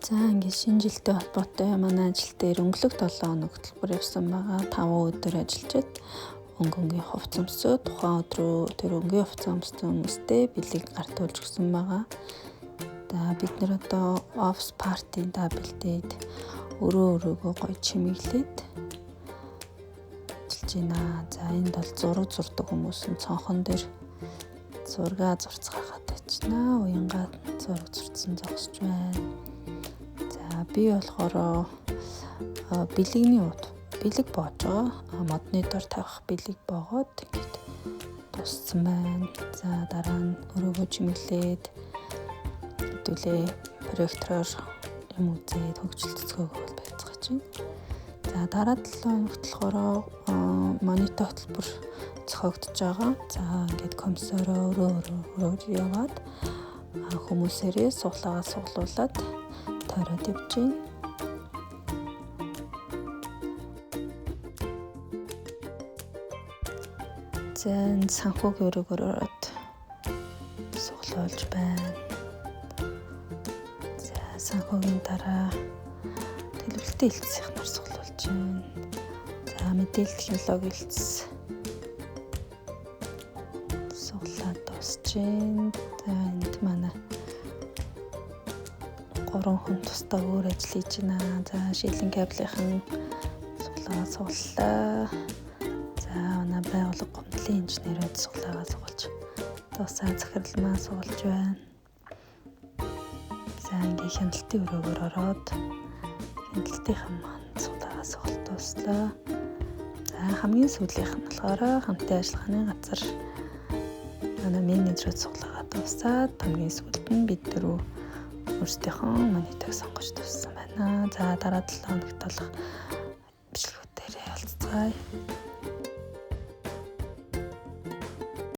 За ингээд шинэ жилтэй холбоотой манай ажил дээр өнгөрөх 7 хоног хөтөлбөр явсан байгаа. 5 өдөр ажиллаж өнгөнгийн хувц өмсөө тухайн өдрөө тэр өнгийн хувц өмссөн хүмүүстэй бэлэг гартуулж өгсөн байгаа. Бид нэр одоо офс партийн бэлдээд өрөөгөө гоё чимэглээд ажиллаж байна. За энд бол зураг зурдаг хүмүүс нь цонхон дээр зураг зурцгаагаад байна. Уянгаад зураг зурцсан зогсож байна. Би болохоор бэлэг боож байгаа. Модны дор тавих бэлэг боогод ингээд туссан байна. За дараа нь өрөөгөө чимэглээд хэдүүлээ проектороор юм үзээд хөгжил цэцгөөгөө байцгааж байна. За дараа 7 хоногт болохоор монитор хөтөлбөр зохиогдож байгаа. За ингээд комиссороо өрөөр яваад хүмүүсээрээ суглагаа суглуулад тойроод явж байна. За санхүүгийн өрөөгөөр ороод суглуулж байна. За санхүүгийн дараа төлөвлөлтийн хэлтсийнхнаар суглуулж байна. За мэдээлэл технологи хэлтс суглаад дуусж байна. За энд манай 3 хүн тусдаа өөр ажил хийж байна. За шилэн кабелийнхан суглаа суглалаа. За манай байгууллага гомдлын инженерүүд суглаагаа сугалж дуусаа захиралмаа сугалж байна. За ингээ хяналтын өрөөгөөр ороод хяналтынхан маань суглаагаа сугалж дууслаа. За хамгийн сүүлийнх нь болохоор хамтын ажиллагааны газар манай менежерүүд суглаагаа дуусаад хамгийн сүүлд нь бид дөрөв өөрсдийнхөө монитог сонгож туссан байна. За дараа 7 хоногт болох бичлэгүүдээр уулзцгаая.